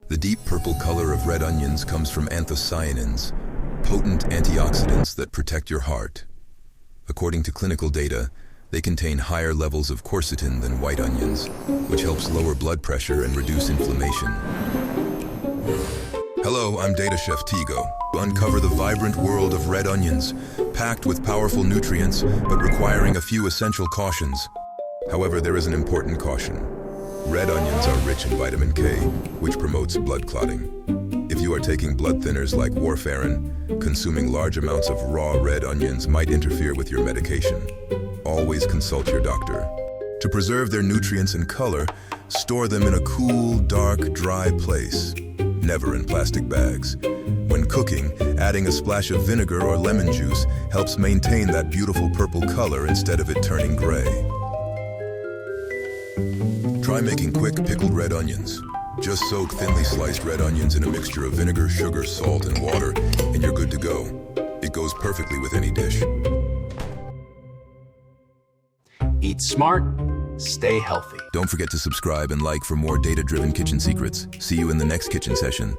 The deep purple color of red onions comes from anthocyanins, potent antioxidants that protect your heart. According to clinical data, they contain higher levels of quercetin than white onions, which helps lower blood pressure and reduce inflammation. Hello, I'm Data Chef Tigo. Uncover the vibrant world of red onions, packed with powerful nutrients, but requiring a few essential cautions. However, there is an important caution. Red onions are rich in vitamin K, which promotes blood clotting. If you are taking blood thinners like Warfarin, consuming large amounts of raw red onions might interfere with your medication. Always consult your doctor. To preserve their nutrients and color, store them in a cool, dark, dry place. Never in plastic bags. When cooking, adding a splash of vinegar or lemon juice helps maintain that beautiful purple color instead of it turning gray. Try making quick pickled red onions. Just soak thinly sliced red onions in a mixture of vinegar, sugar, salt, and water, and you're good to go. It goes perfectly with any dish. Eat smart, stay healthy. Don't forget to subscribe and like for more data-driven kitchen secrets. See you in the next kitchen session.